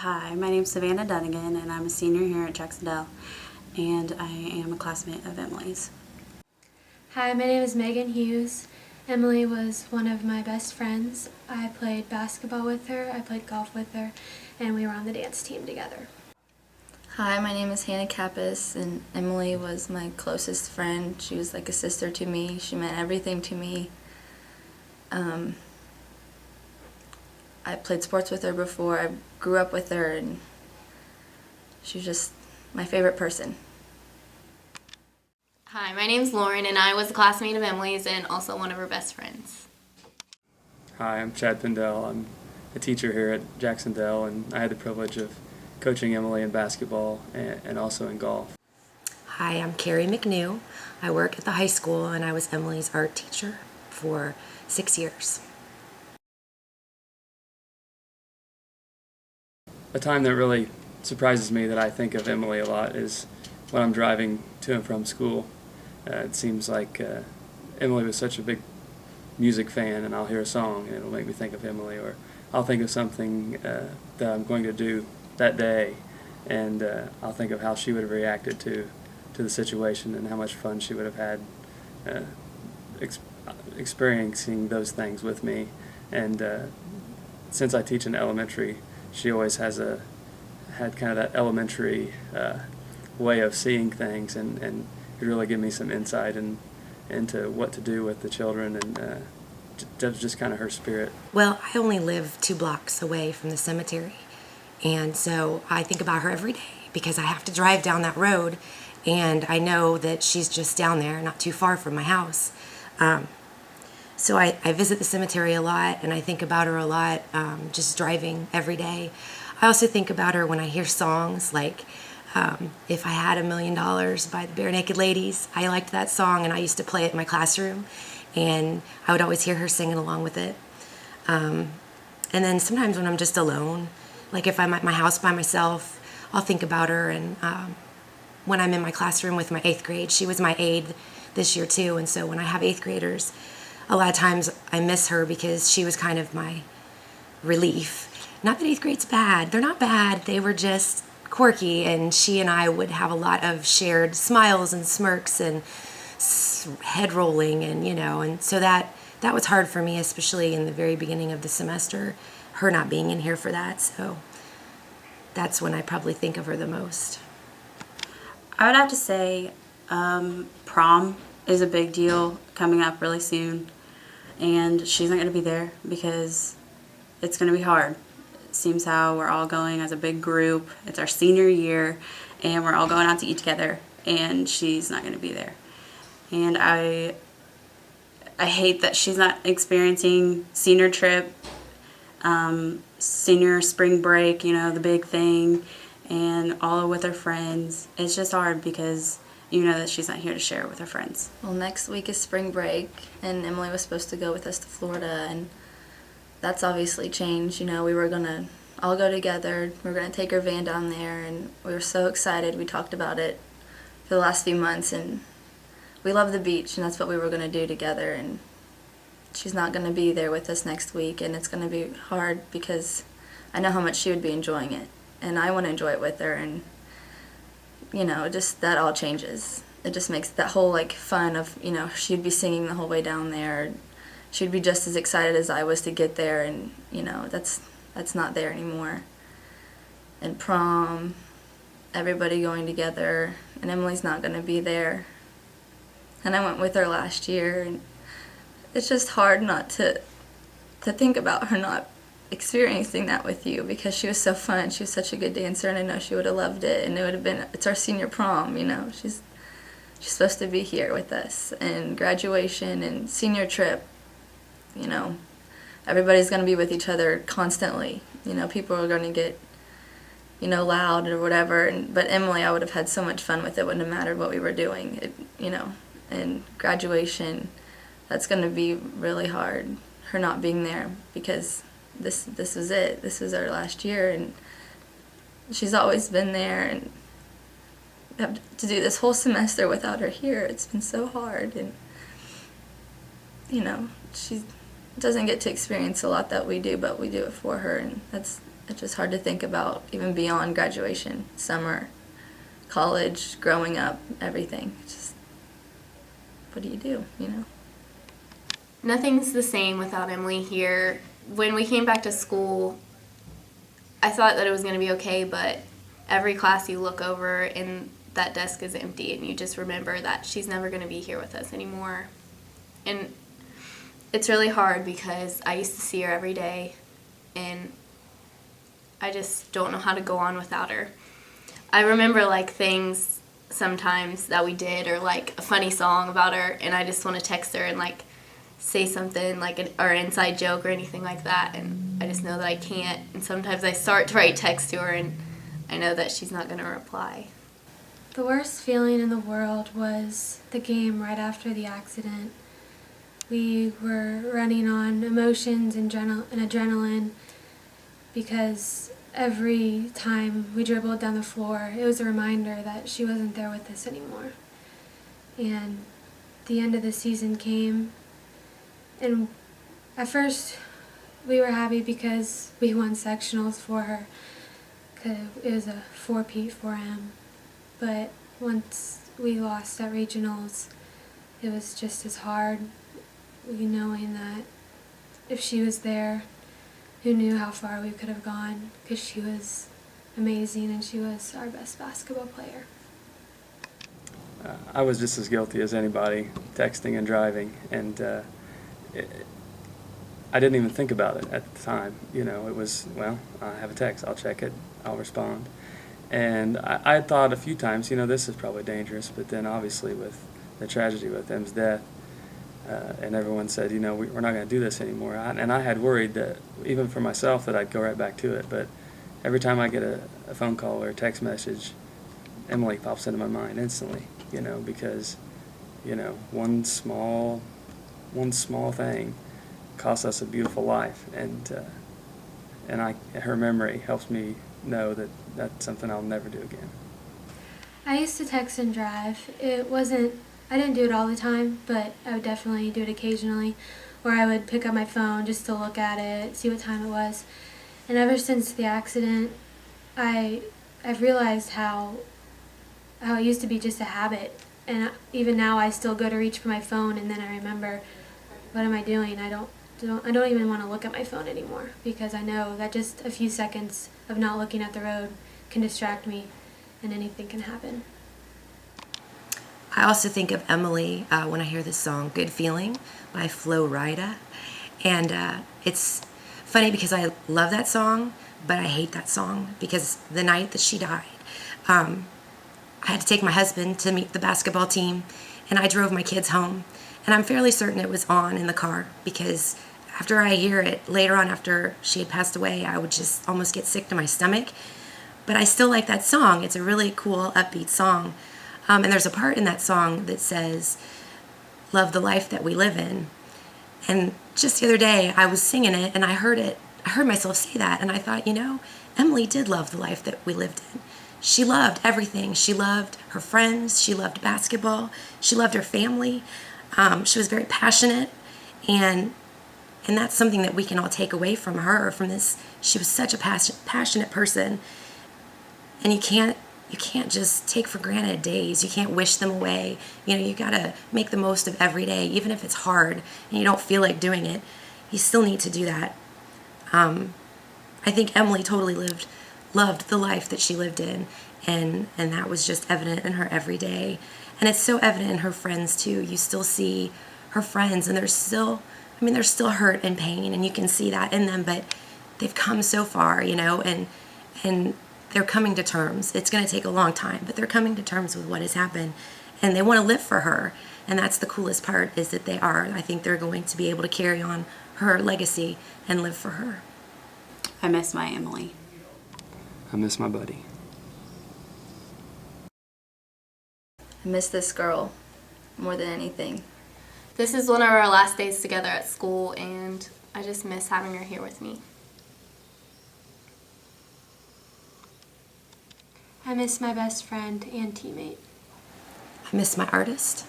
Hi, my name's Savannah Dunnigan, and I'm a senior here at Jacksonville, and I am a classmate of Emily's. Hi, my name is Megan Hughes. Emily was one of my best friends. I played basketball with her, I played golf with her, and we were on the dance team together. Hi, my name is Hannah Kappas, and Emily was my closest friend. She was like a sister to me. She meant everything to me. I played sports with her before. I grew up with her, and she was just my favorite person. Hi, my name's Lauren, and I was a classmate of Emily's and also one of her best friends. Hi, I'm Chad Pindell. I'm a teacher here at Jacksonville, and I had the privilege of coaching Emily in basketball and also in golf. Hi, I'm Carrie McNew. I work at the high school, and I was Emily's art teacher for 6 years. A time that really surprises me that I think of Emily a lot is when I'm driving to and from school. It seems like Emily was such a big music fan, and I'll hear a song and it'll make me think of Emily, or I'll think of something that I'm going to do that day, and I'll think of how she would have reacted to the situation and how much fun she would have had experiencing those things with me. And since I teach in elementary, she always had kind of that elementary way of seeing things, and it really gave me some insight into what to do with the children, and that was just kind of her spirit. Well, I only live 2 blocks away from the cemetery, and so I think about her every day because I have to drive down that road, and I know that she's just down there, not too far from my house. So I visit the cemetery a lot, and I think about her a lot, just driving every day. I also think about her when I hear songs like If I Had $1 Million by the Bare Naked Ladies. I liked that song, and I used to play it in my classroom, and I would always hear her singing along with it. And then sometimes when I'm just alone, like if I'm at my house by myself, I'll think about her. And when I'm in my classroom with my 8th grade, she was my aide this year too, and so when I have 8th graders, a lot of times I miss her because she was kind of my relief. Not that 8th grade's bad. They're not bad. They were just quirky, and she and I would have a lot of shared smiles and smirks and head rolling, and and so that was hard for me, especially in the very beginning of the semester, her not being in here for that. So that's when I probably think of her the most. I would have to say prom is a big deal coming up really soon, and she's not going to be there because it's going to be hard. It seems how we're all going as a big group. It's our senior year, and we're all going out to eat together, and she's not going to be there. And I hate that she's not experiencing senior trip, senior spring break, the big thing, and all with her friends. It's just hard because that she's not here to share it with her friends. Well, next week is spring break, and Emily was supposed to go with us to Florida, and that's obviously changed. We were going to all go together. We were going to take her van down there, and we were so excited. We talked about it for the last few months, and we love the beach, and that's what we were going to do together. And she's not going to be there with us next week, and it's going to be hard because I know how much she would be enjoying it, and I want to enjoy it with her. And just that all changes. It just makes that whole fun of she'd be singing the whole way down there. She'd be just as excited as I was to get there, and that's not there anymore. And prom, everybody going together, and Emily's not going to be there. And I went with her last year, and it's just hard not to think about her not experiencing that with you, because she was so fun. She was such a good dancer, and I know she would have loved it, and it's our senior prom. She's supposed to be here with us, and graduation and senior trip. Everybody's going to be with each other constantly. People are going to get loud or whatever, but Emily, I would have had so much fun with it. Wouldn't have mattered what we were doing. And graduation, that's going to be really hard, her not being there, because this was it. This was our last year, and she's always been there, and have to do this whole semester without her here. It's been so hard, and she doesn't get to experience a lot that we do, but we do it for her, and it's just hard to think about even beyond graduation, summer, college, growing up, everything. It's just, what do you do, you know? Nothing's the same without Emily here. When we came back to school, I thought that it was going to be okay, but every class you look over and that desk is empty, and you just remember that she's never going to be here with us anymore. And it's really hard because I used to see her every day, and I just don't know how to go on without her. I remember like things sometimes that we did, or like a funny song about her, and I just want to text her and like say something like or inside joke or anything like that, and I just know that I can't. And sometimes I start to write text to her, and I know that she's not going to reply. The worst feeling in the world was the game right after the accident. We were running on emotions and adrenaline because every time we dribbled down the floor, it was a reminder that she wasn't there with us anymore. And the end of the season came, and at first we were happy because we won sectionals for her. It was a 4-peat for him. But once we lost at regionals, it was just as hard, knowing that if she was there, who knew how far we could have gone, because she was amazing and she was our best basketball player. I was just as guilty as anybody, texting and driving, and I didn't even think about it at the time. You know, it was, well, I have a text, I'll check it, I'll respond. And I had thought a few times, you know, this is probably dangerous, but then obviously with the tragedy with Em's death, and everyone said, you know, we're not going to do this anymore. And I had worried that, even for myself, that I'd go right back to it. But every time I get a phone call or a text message, Emily pops into my mind instantly, you know, because, you know, one small thing cost us a beautiful life. And her memory helps me know that that's something I'll never do again. I used to text and drive. I didn't do it all the time, but I would definitely do it occasionally, where I would pick up my phone just to look at it, see what time it was. And ever since the accident, I've realized how it used to be just a habit. And even now I still go to reach for my phone, and then I remember, what am I doing? I don't even want to look at my phone anymore, because I know that just a few seconds of not looking at the road can distract me, and anything can happen. I also think of Emily when I hear this song, Good Feeling by Flo Rida. And it's funny because I love that song, but I hate that song because the night that she died, I had to take my husband to meet the basketball team, and I drove my kids home. And I'm fairly certain it was on in the car, because after I hear it later on, after she had passed away, I would just almost get sick to my stomach. But I still like that song. It's a really cool, upbeat song. And there's a part in that song that says, love the life that we live in. And just the other day, I was singing it, and I heard myself say that, and I thought, you know, Emily did love the life that we lived in. She loved everything. She loved her friends. She loved basketball. She loved her family. She was very passionate, and that's something that we can all take away from her, from this. She was such a passionate person, and you can't just take for granted days. You can't wish them away. You know, you gotta make the most of every day, even if it's hard and you don't feel like doing it. You still need to do that. I think Emily totally loved the life that she lived in, and that was just evident in her every day. And it's so evident in her friends too. You still see her friends, and they're still hurt and pain, and you can see that in them, but they've come so far, you know, and they're coming to terms. It's going to take a long time, but they're coming to terms with what has happened, and they want to live for her. And that's the coolest part, is that they are. I think they're going to be able to carry on her legacy and live for her. I miss my Emily. I miss my buddy. I miss this girl more than anything. This is one of our last days together at school, and I just miss having her here with me. I miss my best friend and teammate. I miss my artist.